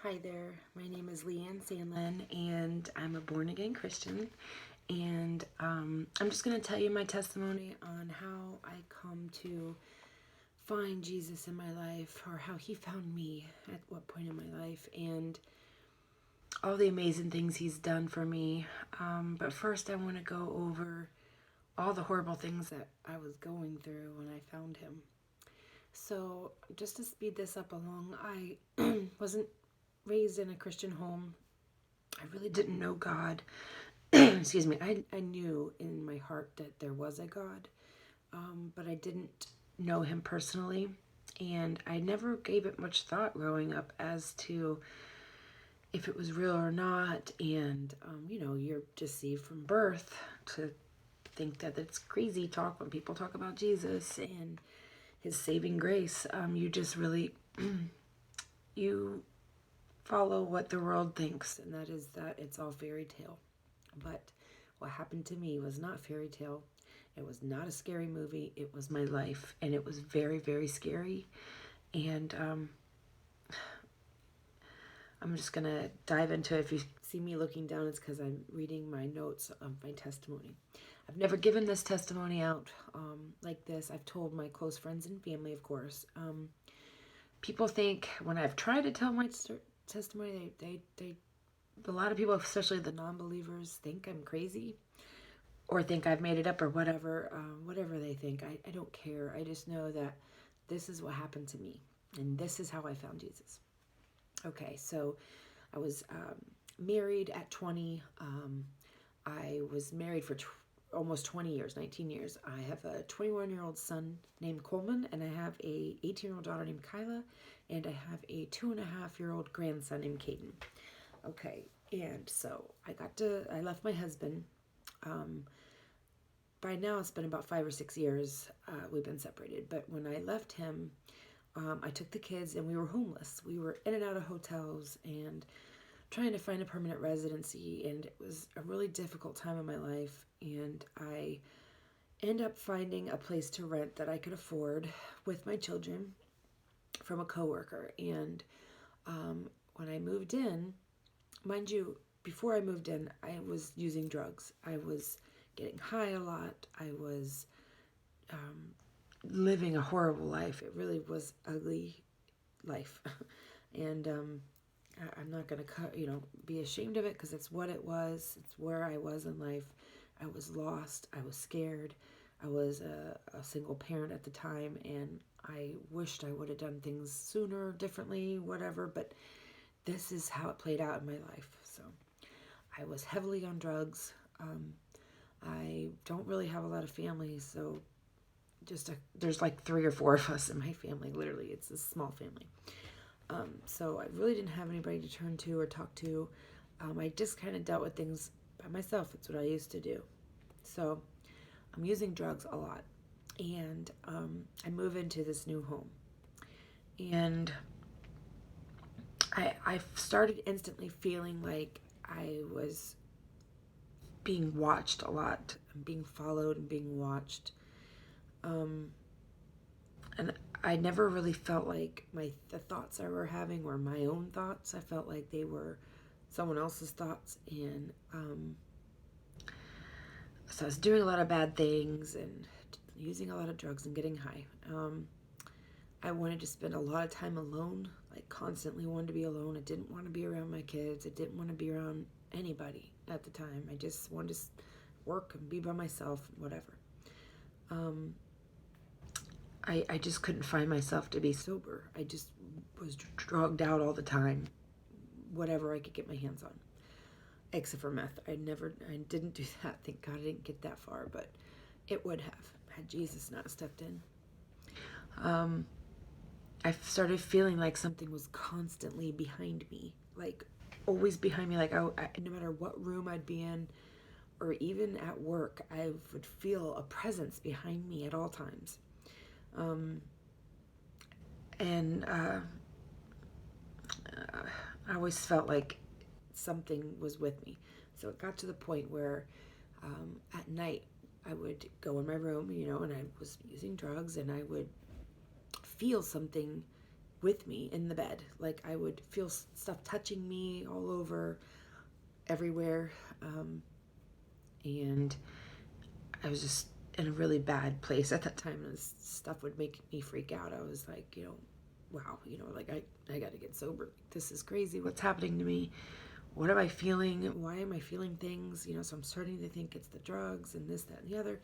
Hi there, my name is Leanne Sandlin, and I'm a born again Christian. And I'm just going to tell you my testimony on how I come to find Jesus in my life, or how he found me at what point in my life, and all the amazing things he's done for me. But first, I want to go over all the horrible things that I was going through when I found him. So, just to speed this up along, I wasn't raised in a Christian home. I really didn't know God. Excuse me. I knew in my heart that there was a God, but I didn't know him personally. And I never gave it much thought growing up as to if it was real or not. And, you're deceived from birth to think that it's crazy talk when people talk about Jesus and his saving grace. You just really, you follow what the world thinks, and that is that it's all fairy tale. But what happened to me was not fairy tale. It was not a scary movie. It was my life, and it was very, very scary. And I'm just gonna dive into it. If you see me looking down, it's because I'm reading my notes of my testimony. I've never given this testimony out like this. I've told my close friends and family, of course. People think when I've tried to tell my testimony, they a lot of people, especially the non-believers, think I'm crazy or think I've made it up or whatever. Whatever they think, I don't care. I just know that this is what happened to me, and this is how I found Jesus. Okay, so I was married at 20. I was married for almost 20 years, 19 years. I have a 21-year-old son named Coleman, and I have a 18-year-old daughter named Kyla, and I have a 2.5-year-old grandson named Caden. Okay, and so I left my husband. By now it's been about 5 or 6 years we've been separated, but when I left him, I took the kids and we were homeless. We were in and out of hotels and trying to find a permanent residency, and it was a really difficult time in my life, and I ended up finding a place to rent that I could afford with my children from a coworker. And when I moved in, mind you, before I moved in, I was using drugs. I was getting high a lot. I was living a horrible life. It really was ugly life. And I'm not going to, be ashamed of it, because it's what it was. It's where I was in life. I was lost. I was scared. I was a single parent at the time, and I wished I would have done things sooner, differently, whatever. But this is how it played out in my life. So I was heavily on drugs. I don't really have a lot of family, so there's like 3 or 4 of us in my family. Literally, it's a small family. So I really didn't have anybody to turn to or talk to. I just kind of dealt with things by myself. It's what I used to do. So I'm using drugs a lot, and I move into this new home, and I started instantly feeling like I was being watched a lot, being followed and being watched. And I never really felt like the thoughts I were having were my own thoughts. I felt like they were someone else's thoughts, and so I was doing a lot of bad things and using a lot of drugs and getting high. I wanted to spend a lot of time alone, like constantly wanted to be alone. I didn't want to be around my kids. I didn't want to be around anybody at the time. I just wanted to work and be by myself, whatever. I just couldn't find myself to be sober. I just was drugged out all the time, whatever I could get my hands on, except for meth. I didn't do that. Thank God I didn't get that far, but it would have had Jesus not stepped in. I started feeling like something was constantly behind me, like always behind me. Like no matter what room I'd be in, or even at work, I would feel a presence behind me at all times. And I always felt like something was with me. So it got to the point where at night I would go in my room, and I was using drugs, and I would feel something with me in the bed. Like I would feel stuff touching me all over, everywhere. And I was just in a really bad place at that time. This stuff would make me freak out. I was like, wow, like I got to get sober. This is crazy. What's happening to me? What am I feeling? Why am I feeling things? So I'm starting to think it's the drugs and this, that, and the other.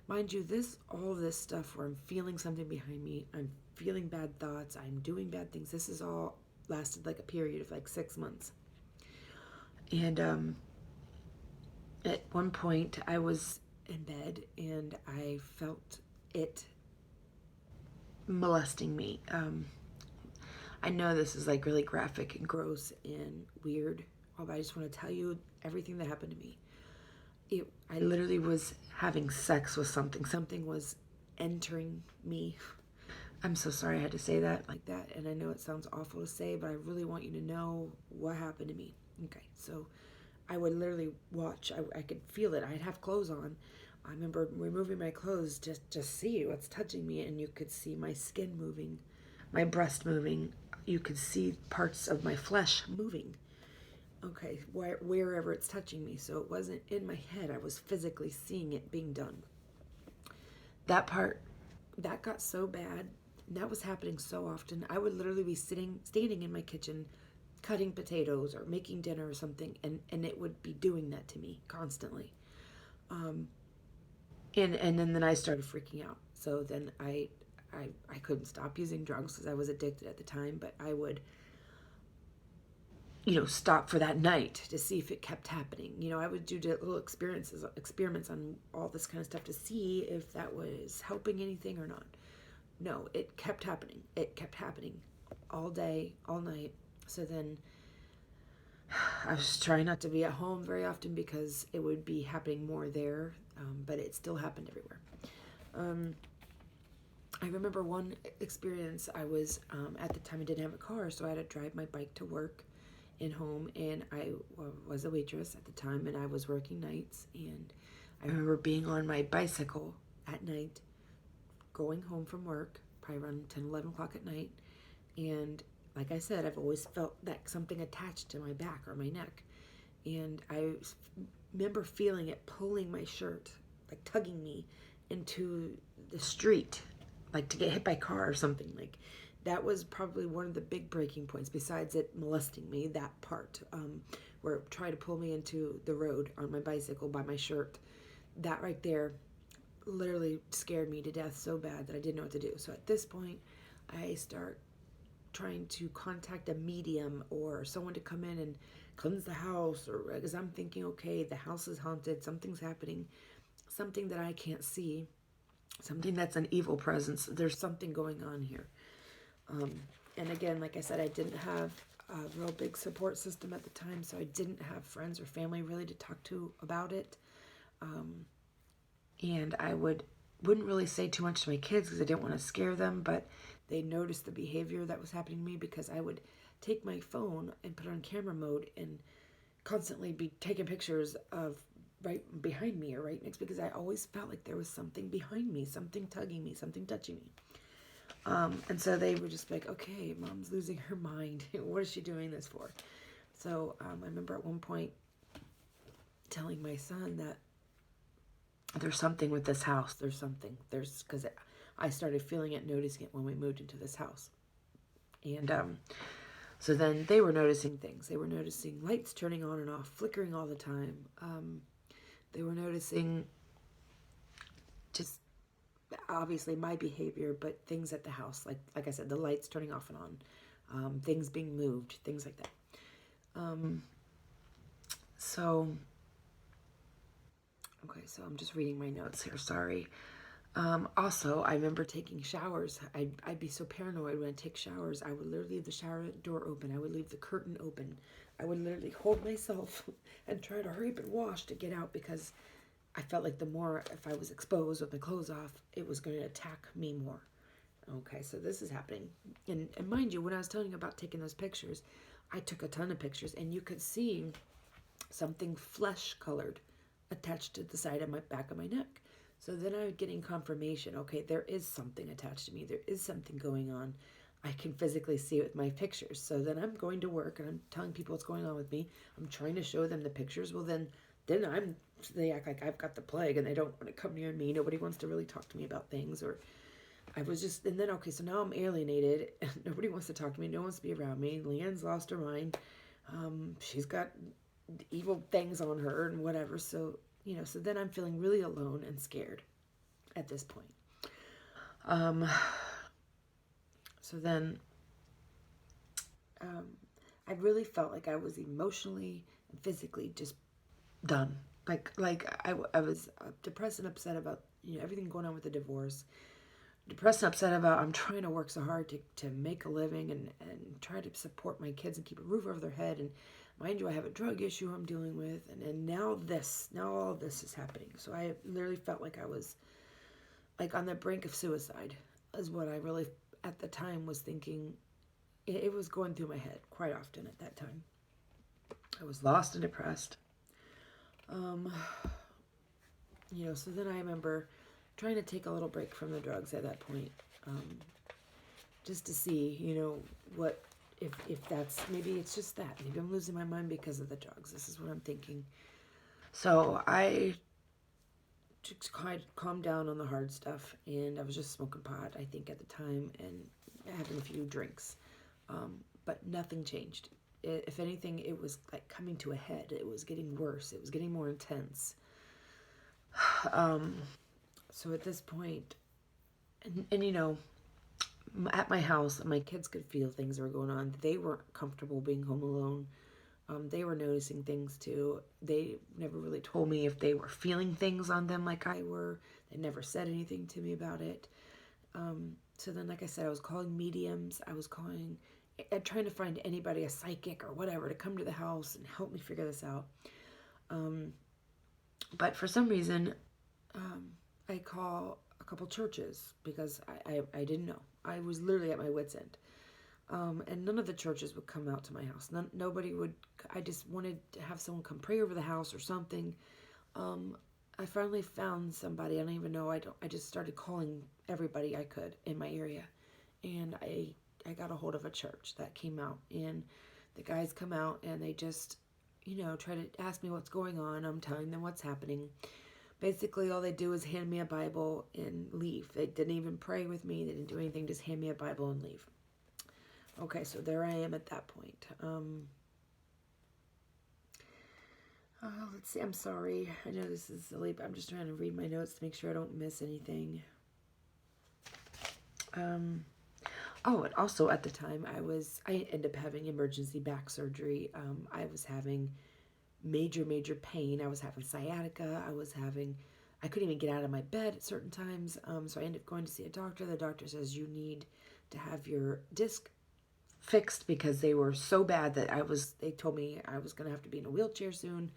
Mind you, all of this stuff where I'm feeling something behind me, I'm feeling bad thoughts, I'm doing bad things. This is all lasted like a period of like 6 months. And at one point I was in bed and I felt it molesting me. I know this is like really graphic and gross and weird, but I just want to tell you everything that happened to me. I literally was having sex with something. Something was entering me. I'm so sorry I had to say that like that, and I know it sounds awful to say, but I really want you to know what happened to me. Okay, so I would literally watch. I could feel it. I'd have clothes on. I remember removing my clothes just to see what's touching me, and you could see my skin moving, my breast moving. You could see parts of my flesh moving. Okay, wherever it's touching me. So it wasn't in my head. I was physically seeing it being done. That got so bad. That was happening so often. I would literally be standing in my kitchen, cutting potatoes or making dinner or something, and it would be doing that to me constantly. And then I started freaking out. So then I couldn't stop using drugs because I was addicted at the time, but I would stop for that night to see if it kept happening. I would do little experiments on all this kind of stuff to see if that was helping anything or not. No, it kept happening. It kept happening all day, all night. So then I was trying not to be at home very often because it would be happening more there, but it still happened everywhere. I remember one experience. I was, at the time I didn't have a car, so I had to drive my bike to work and home, and I was a waitress at the time, and I was working nights, and I remember being on my bicycle at night, going home from work, probably around 10, 11 o'clock at night, and like I said, I've always felt that something attached to my back or my neck, and I remember feeling it pulling my shirt, like tugging me into the street, like to get hit by a car or something. Like that was probably one of the big breaking points, besides it molesting me, that part, where it tried to pull me into the road on my bicycle by my shirt. That right there literally scared me to death so bad that I didn't know what to do. So at this point, I start trying to contact a medium or someone to come in and cleanse the house, or because I'm thinking, okay, the house is haunted, something's happening, something that I can't see, something that's an evil presence. There's something going on here. And again, like I said, I didn't have a real big support system at the time, so I didn't have friends or family really to talk to about it. And I wouldn't really say too much to my kids because I didn't want to scare them, but they noticed the behavior that was happening to me because I would take my phone and put it on camera mode and constantly be taking pictures of right behind me or right next, because I always felt like there was something behind me, something tugging me, something touching me. And so they were just like, okay, Mom's losing her mind. What is she doing this for? So I remember at one point telling my son that there's something with this house. Because I started feeling it, noticing it when we moved into this house. And so then they were noticing things. They were noticing lights turning on and off, flickering all the time. They were noticing just obviously my behavior, but things at the house, like I said, the lights turning off and on, things being moved, things like that. So I'm just reading my notes here. Sorry. Also, I remember taking showers. I'd be so paranoid when I take showers. I would literally leave the shower door open. I would leave the curtain open. I would literally hold myself and try to hurry up and wash to get out, because I felt like the more, if I was exposed with my clothes off, it was going to attack me more. Okay, so this is happening. And mind you, when I was telling you about taking those pictures, I took a ton of pictures, and you could see something flesh-colored attached to the side of my back of my neck. So then I was getting confirmation, okay, there is something attached to me. There is something going on. I can physically see it with my pictures. So then I'm going to work and I'm telling people what's going on with me. I'm trying to show them the pictures. Well, then they act like I've got the plague and they don't want to come near me. Nobody wants to really talk to me about things. Or I was just, and then, okay, so now I'm alienated. Nobody wants to talk to me. No one wants to be around me. Leanne's lost her mind. She's got evil things on her and whatever. So, so then I'm feeling really alone and scared at this point. So then I really felt like I was emotionally and physically just done. I was depressed and upset about everything going on with the divorce. Depressed and upset about I'm trying to work so hard to make a living and try to support my kids and keep a roof over their head. And mind you, I have a drug issue I'm dealing with. And now all of this is happening. So I literally felt like I was like on the brink of suicide is what I really at the time was thinking. It was going through my head quite often at that time. I was lost and depressed. So then I remember trying to take a little break from the drugs at that point, just to see, what, if that's, maybe it's just that. Maybe I'm losing my mind because of the drugs. This is what I'm thinking. So I just kind of calmed down on the hard stuff, and I was just smoking pot, I think, at the time, and having a few drinks. But nothing changed. If anything, it was like coming to a head. It was getting worse. It was getting more intense. So at this point, and at my house, my kids could feel things were going on. They weren't comfortable being home alone. They were noticing things too. They never really told me if they were feeling things on them like I were. They never said anything to me about it. So then, like I said, I was calling mediums. I was trying to find anybody, a psychic or whatever, to come to the house and help me figure this out. But for some reason, I call a couple churches because I didn't know. I was literally at my wit's end. And none of the churches would come out to my house. Nobody would. I just wanted to have someone come pray over the house or something. I finally found somebody. I don't even know. I just started calling everybody I could in my area, and I got a hold of a church that came out, and the guys come out and they just, try to ask me what's going on. I'm telling them what's happening. Basically, all they do is hand me a Bible and leave. They didn't even pray with me. They didn't do anything. Just hand me a Bible and leave. Okay, so there I am at that point. Let's see. I'm sorry. I know this is silly, but I'm just trying to read my notes to make sure I don't miss anything. Oh, and also at the time I ended up having emergency back surgery. I was having major pain. I was having sciatica. I couldn't even get out of my bed at certain times. So I ended up going to see a doctor. The doctor says you need to have your disc fixed because they were so bad that they told me I was going to have to be in a wheelchair soon,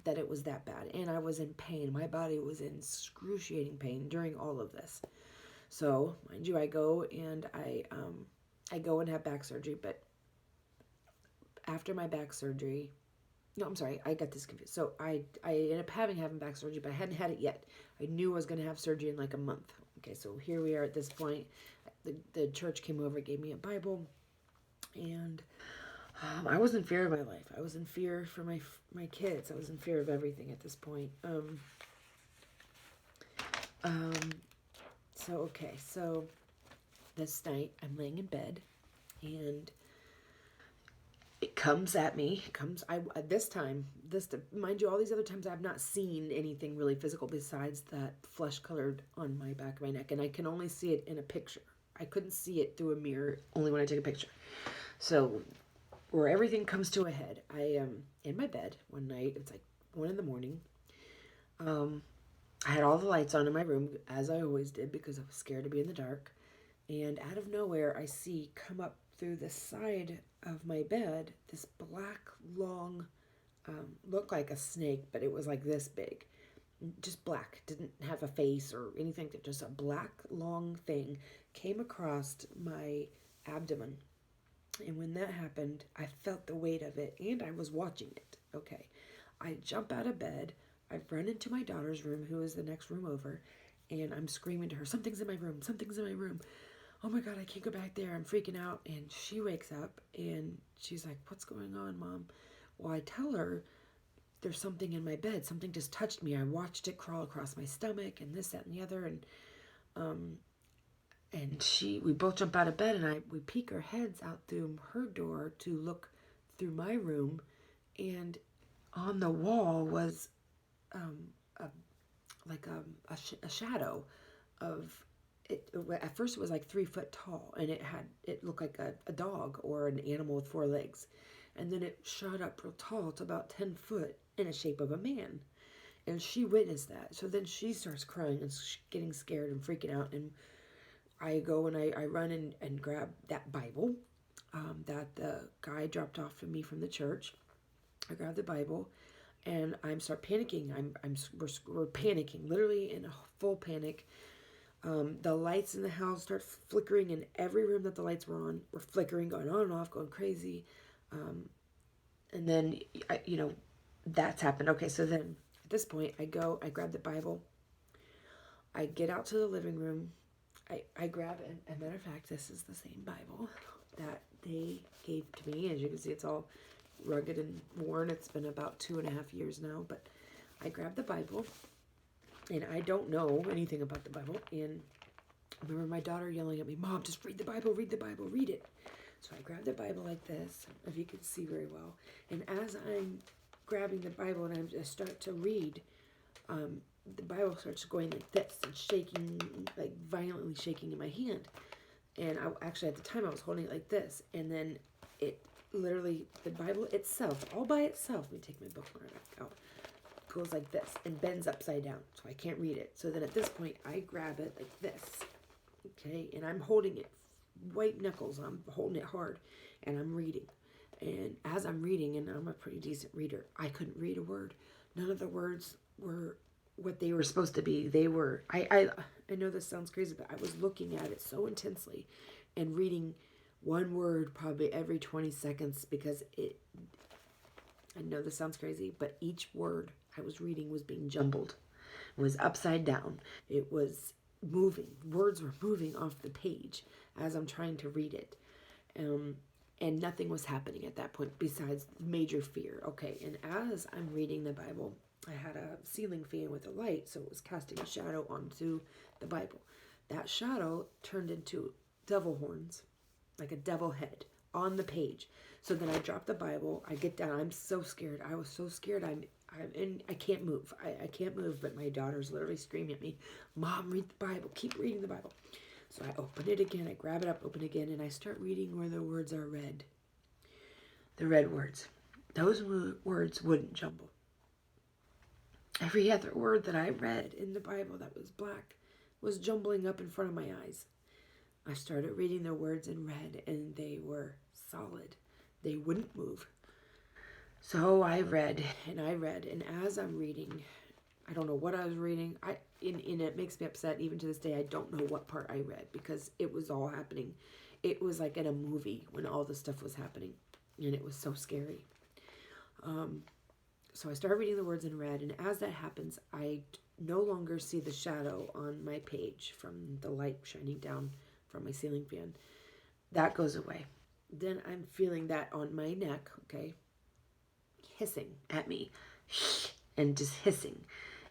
that it was that bad. And I was in pain. My body was in excruciating pain during all of this. So, mind you, I go and I go and have back surgery, but after my back surgery, no, I'm sorry, I got this confused. So I ended up having back surgery, but I hadn't had it yet. I knew I was going to have surgery in like a month. Okay, so here we are at this point. The church came over, gave me a Bible, and I was in fear of my life. I was in fear for my kids. I was in fear of everything at this point. So this night I'm laying in bed, and it comes at me. Mind you, all these other times I've not seen anything really physical besides that flesh colored on my back of my neck, and I can only see it in a picture. I couldn't see it through a mirror, only when I take a picture. So where everything comes to a head, I am in my bed one night. It's like 1 a.m. I had all the lights on in my room, as I always did, because I was scared to be in the dark. And out of nowhere, I see come up through the side of my bed this black, long, looked like a snake, but it was like this big. Just black. Didn't have a face or anything. Just a black, long thing came across my abdomen. And when that happened, I felt the weight of it, and I was watching it. Okay. I jump out of bed. I run into my daughter's room, who is the next room over, and I'm screaming to her, something's in my room, something's in my room. oh my God, I can't go back there. I'm freaking out. And she wakes up and she's like, what's going on, Mom? Well, I tell her there's something in my bed. Something just touched me. I watched it crawl across my stomach and this, that, and the other. And we both jump out of bed and we peek our heads out through her door to look through my room. And on the wall was a shadow of it. At first it was like 3 foot tall, and it looked like a dog or an animal with 4 legs, and then it shot up real tall to about 10 foot in the shape of a man. And she witnessed that, so then she starts crying and getting scared and freaking out. And I go and I run and grab that Bible that the guy dropped off for me from the church. I grab the Bible and I start panicking. We're panicking, literally in a full panic. The lights in the house start flickering, in every room that the lights were on were flickering, going on and off, going crazy. And then, that's happened. Okay, so then at this point, I grab the Bible. I get out to the living room. I grab it. As a matter of fact, this is the same Bible that they gave to me. As you can see, it's all rugged and worn. It's been about 2.5 years now. But I grab the Bible, and I don't know anything about the Bible. And I remember my daughter yelling at me, Mom, just read the Bible, read the Bible, read it. So I grab the Bible like this, if you can see very well. And as I'm grabbing the Bible and I start to read, the Bible starts going like this and shaking, like violently shaking in my hand. And actually at the time I was holding it like this. And then it literally, the Bible itself, all by itself, let me take my bookmark out, goes like this and bends upside down. So I can't read it. So then at this point I grab it like this. Okay. And I'm holding it, white knuckles. I'm holding it hard and I'm reading. And as I'm reading, and I'm a pretty decent reader, I couldn't read a word. None of the words were what they were supposed to be. They were, I know this sounds crazy, but I was looking at it so intensely and reading one word probably every 20 seconds because I know this sounds crazy, but each word I was reading was being jumbled. It was upside down. It was moving. Words were moving off the page as I'm trying to read it. And nothing was happening at that point besides major fear. Okay, and as I'm reading the Bible, I had a ceiling fan with a light, so it was casting a shadow onto the Bible. That shadow turned into devil horns, like a devil head, on the page. So then I drop the Bible, I get down, I'm so scared. I was so scared, I can't move. I can't move, but my daughter's literally screaming at me, Mom, read the Bible, keep reading the Bible. So I open it again, I grab it up, open it again, and I start reading where the words are red. The red words. Those words wouldn't jumble. Every other word that I read in the Bible that was black was jumbling up in front of my eyes. I started reading the words in red, and they were solid. They wouldn't move. So I read, and as I'm reading, I don't know what I was reading. And it makes me upset even to this day. I don't know what part I read because it was all happening. It was like in a movie when all this stuff was happening, and it was so scary. So I started reading the words in red, and as that happens, I no longer see the shadow on my page from the light shining down from my ceiling fan. That goes away. Then I'm feeling that on my neck, okay, hissing at me, and just hissing,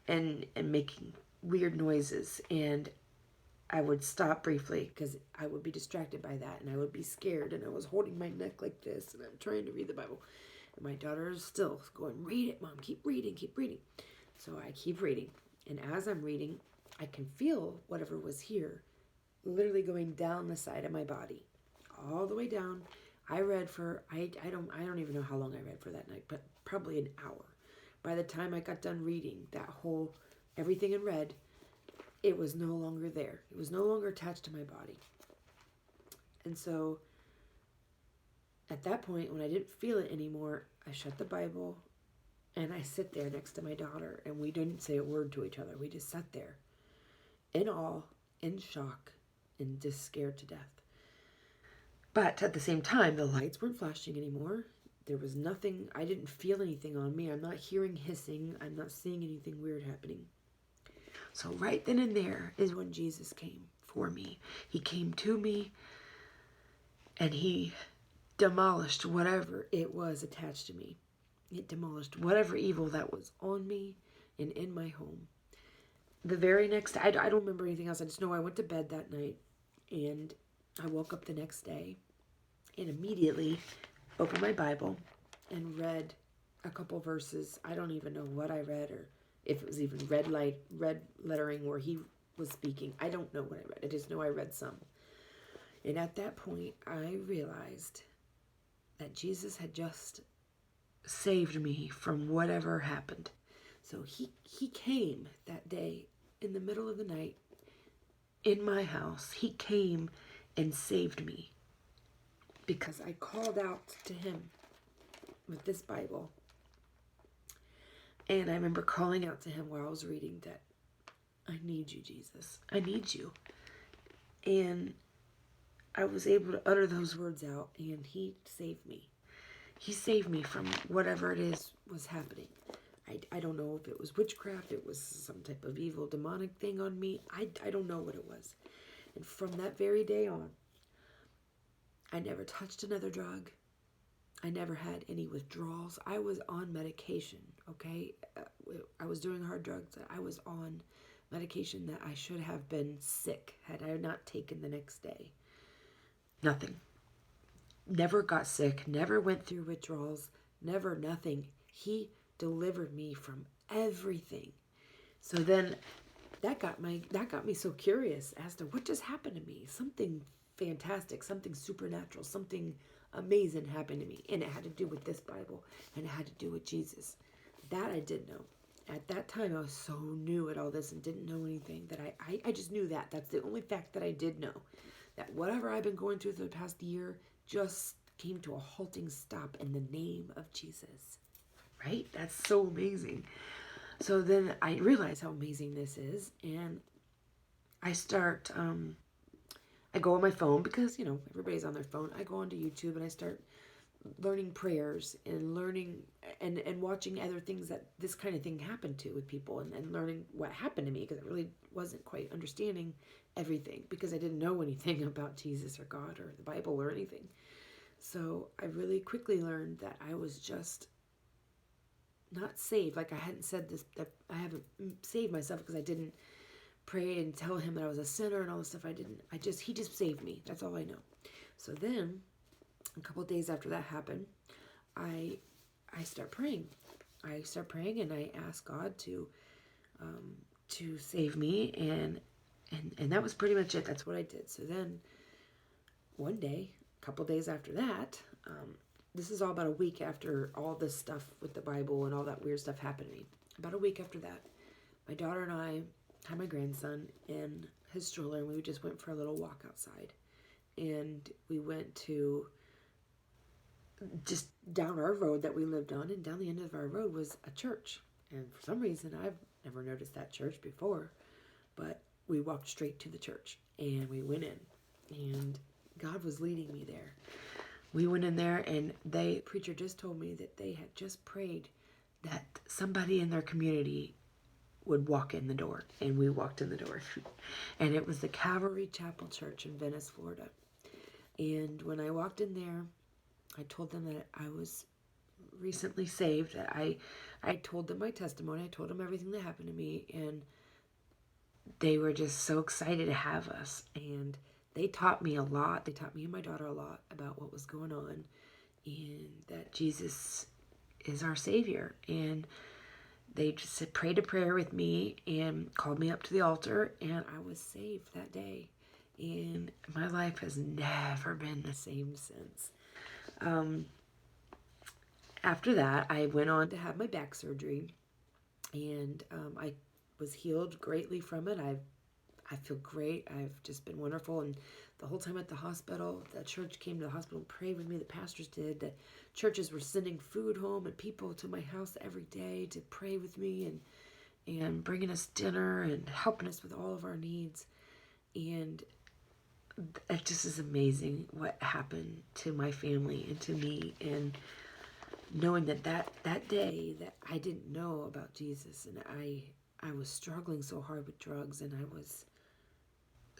and making weird noises, and I would stop briefly because I would be distracted by that, and I would be scared, and I was holding my neck like this, and I'm trying to read the Bible. And my daughter is still going, read it, Mom, keep reading, keep reading. So I keep reading. And as I'm reading, I can feel whatever was here literally going down the side of my body, all the way down. I read for, I don't even know how long I read for that night, but probably an hour. By the time I got done reading that whole, everything in red, it was no longer there. It was no longer attached to my body. And so at that point, when I didn't feel it anymore, I shut the Bible and I sit there next to my daughter, and we didn't say a word to each other. We just sat there in awe, in shock, and just scared to death. But at the same time, the lights weren't flashing anymore. There was nothing, I didn't feel anything on me. I'm not hearing hissing. I'm not seeing anything weird happening. So right then and there is when Jesus came for me. He came to me and he demolished whatever it was attached to me. It demolished whatever evil that was on me and in my home. The very next, I don't remember anything else. I just know I went to bed that night and I woke up the next day and immediately opened my Bible and read a couple verses. I don't even know what I read or if it was even red lettering where he was speaking. I don't know what I read. I just know I read some. And at that point, I realized that Jesus had just saved me from whatever happened. So he came that day in the middle of the night in my house. He came and saved me because I called out to him with this Bible. And I remember calling out to him while I was reading that, I need you, Jesus. I need you. And I was able to utter those words out, and he saved me. He saved me from whatever it is was happening. I don't know if it was witchcraft, it was some type of evil demonic thing on me. I don't know what it was. And from that very day on, I never touched another drug. I never had any withdrawals. I was on medication, okay? I was doing hard drugs. I was on medication that I should have been sick had I not taken the next day. Nothing. Never got sick, never went through withdrawals, never nothing. He delivered me from everything. So then that got me so curious as to what just happened to me. Something fantastic, something supernatural, something amazing happened to me. And it had to do with this Bible, and it had to do with Jesus. That I did know. At that time, I was so new at all this and didn't know anything that I just knew that. That's the only fact that I did know. That whatever I've been going through for the past year just came to a halting stop in the name of Jesus. Right? That's so amazing. So then I realize how amazing this is, and I start, I go on my phone because, everybody's on their phone. I go onto YouTube and I start learning prayers and learning and watching other things that this kind of thing happened to with people and learning what happened to me because I really wasn't quite understanding everything because I didn't know anything about Jesus or God or the Bible or anything. So I really quickly learned that I was just not saved. Like I hadn't said this, that I haven't saved myself because I didn't pray and tell him that I was a sinner and all this stuff. He just saved me. That's all I know. So then a couple of days after that happened, I start praying. I start praying and I ask God to save me and that was pretty much it. That's what I did. So then one day, a couple days after that, this is all about a week after all this stuff with the Bible and all that weird stuff happened to me. About a week after that, my daughter and I had my grandson in his stroller and we just went for a little walk outside. And we went to just down our road that we lived on, and down the end of our road was a church. And for some reason, I've never noticed that church before, but we walked straight to the church and we went in, and God was leading me there. We went in there, and the preacher just told me that they had just prayed that somebody in their community would walk in the door, and we walked in the door. And it was the Calvary Chapel Church in Venice, Florida. And when I walked in there, I told them that I was recently saved, that I told them my testimony, I told them everything that happened to me, and they were just so excited to have us. And they taught me a lot. They taught me and my daughter a lot about what was going on and that Jesus is our Savior. And they just prayed a prayer with me and called me up to the altar, and I was saved that day. And my life has never been the same since. After that, I went on to have my back surgery, and I was healed greatly from it. I feel great. I've just been wonderful. And the whole time at the hospital, the church came to the hospital and prayed with me. The pastors did. The churches were sending food home and people to my house every day to pray with me and bringing us dinner and helping us with all of our needs. And it just is amazing what happened to my family and to me. And knowing that day that I didn't know about Jesus, and I was struggling so hard with drugs, and I was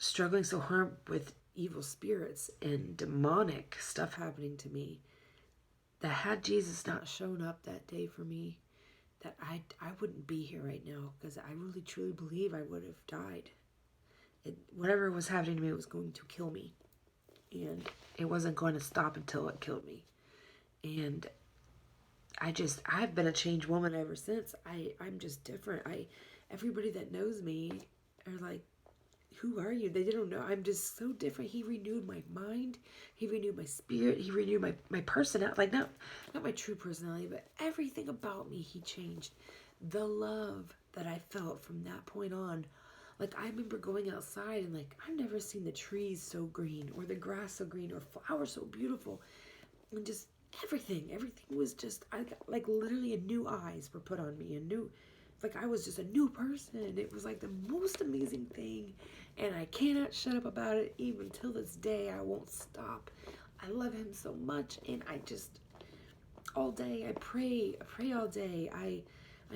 struggling so hard with evil spirits and demonic stuff happening to me, that had Jesus not shown up that day for me, that I wouldn't be here right now, because I really truly believe I would have died. Whatever was happening to me was going to kill me, and it wasn't going to stop until it killed me. And I've been a changed woman ever since. I'm just different. Everybody that knows me are like, who are you? They don't know. I'm just so different. He renewed my mind. He renewed my spirit. He renewed my personality. Like, not my true personality, but everything about me, he changed. The love that I felt from that point on. Like, I remember going outside and, like, I've never seen the trees so green, or the grass so green, or flowers so beautiful. And just everything was just, I got, like, literally new eyes were put on me. Like, I was just a new person. It was like the most amazing thing, and I cannot shut up about it. Even till this day, I won't stop. I love him so much, and I just, all day, I pray all day. I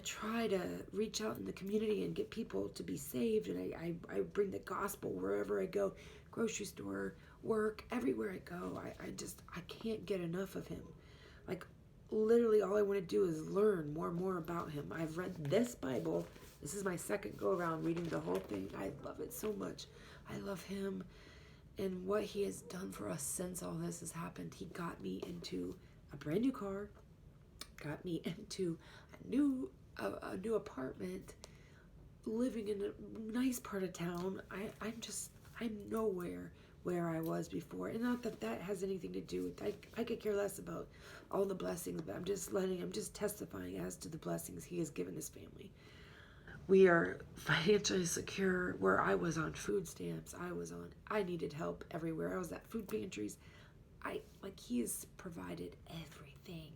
try to reach out in the community and get people to be saved, and I bring the gospel wherever I go, grocery store, work, everywhere I go. I can't get enough of him. Like, literally all I want to do is learn more and more about him. I've read this Bible. This is my second go around reading the whole thing. I love it so much. I love him and what he has done for us since all this has happened. He got me into a brand new car, got me into a new apartment, living in a nice part of town. I'm nowhere where I was before. And not that has anything to do with, I could care less about all the blessings, but I'm just testifying as to the blessings he has given his family. We are financially secure. Where I was on food stamps, I needed help everywhere. I was at food pantries. He has provided everything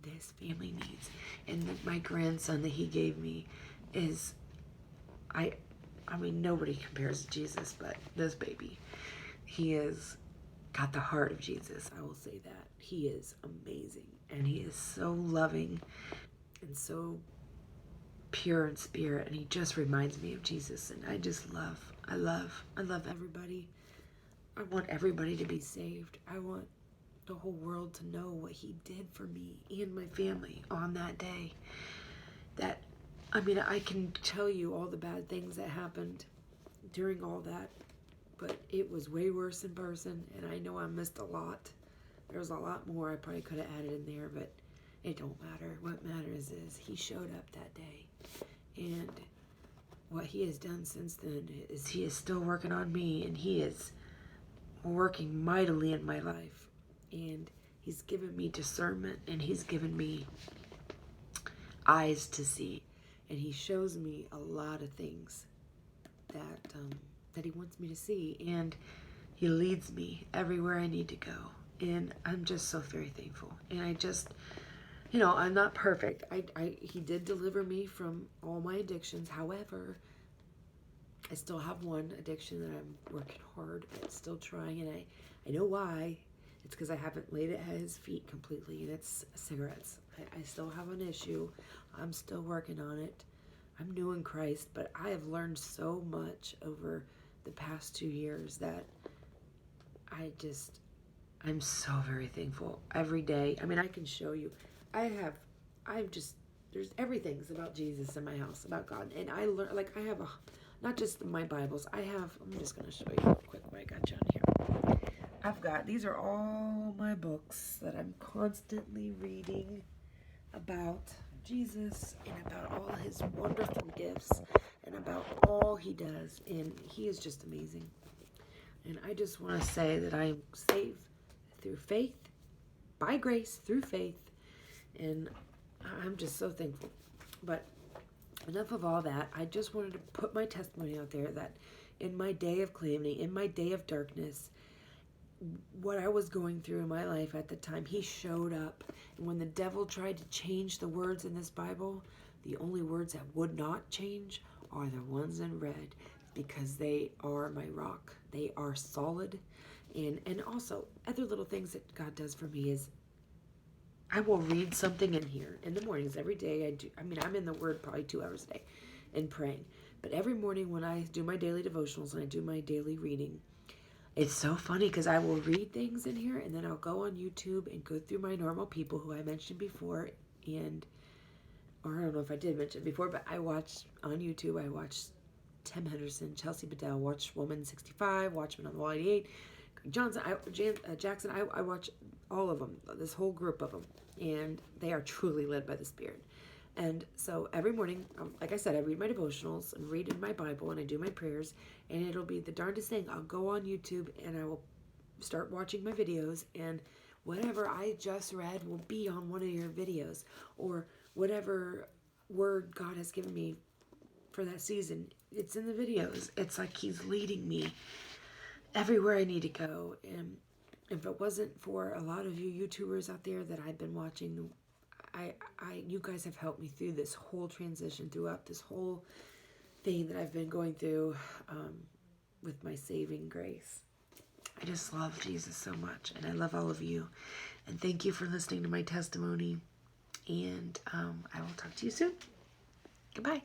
this family needs. And my grandson that he gave me is, I mean, nobody compares to Jesus, but this baby, he has got the heart of Jesus. I will say that. He is amazing, and he is so loving and so pure in spirit, and he just reminds me of Jesus. And I love everybody. I want everybody to be saved. I want the whole world to know what he did for me and my family on that day. That, I mean, I can tell you all the bad things that happened during all that, but it was way worse in person, and I know I missed a lot. There was a lot more I probably could have added in there, but it don't matter. What matters is he showed up that day, and what he has done since then is he is still working on me, and he is working mightily in my life, and he's given me discernment, and he's given me eyes to see, and he shows me a lot of things that he wants me to see, and he leads me everywhere I need to go, and I'm just so very thankful. And I just, I'm not perfect. He did deliver me from all my addictions. However, I still have one addiction that I'm working hard at, still trying, and I know why. It's because I haven't laid it at his feet completely, and it's cigarettes. I still have an issue. I'm still working on it. I'm new in Christ, but I have learned so much over the past 2 years that I'm so very thankful every day. I mean, I can show you. There's everything's about Jesus in my house, about God. And I learn, I have not just my Bibles. I'm just going to show you real quick what I got down here. These are all my books that I'm constantly reading about Jesus and about all his wonderful gifts and about all he does. And he is just amazing. And I just want to say that I am saved through faith, by grace, through faith. And I'm just so thankful. But enough of all that. I just wanted to put my testimony out there that in my day of calamity, in my day of darkness, what I was going through in my life at the time, he showed up. And when the devil tried to change the words in this Bible, the only words that would not change are the ones in red, because they are my rock. They are solid. And also, other little things that God does for me is I will read something in here in the mornings every day. I'm in the Word probably 2 hours a day and praying. But every morning when I do my daily devotionals and I do my daily reading, it's so funny because I will read things in here and then I'll go on YouTube and go through my normal people who I mentioned before, or I don't know if I did mention before, but I watch on YouTube, I watch Tim Henderson, Chelsea Bedell, watch Woman 65, Watchman on the Wall 88, Greg Johnson, Jackson. I watch all of them, this whole group of them, and they are truly led by the Spirit. And so every morning, like I said, I read my devotionals and read in my Bible and I do my prayers, and it'll be the darndest thing. I'll go on YouTube and I will start watching my videos, and whatever I just read will be on one of your videos, or whatever word God has given me for that season, it's in the videos. It's like He's leading me everywhere I need to go. And if it wasn't for a lot of you YouTubers out there that I've been watching, you guys have helped me through this whole transition, throughout this whole thing that I've been going through with my saving grace. I just love Jesus so much, and I love all of you. And thank you for listening to my testimony. And I will talk to you soon. Goodbye.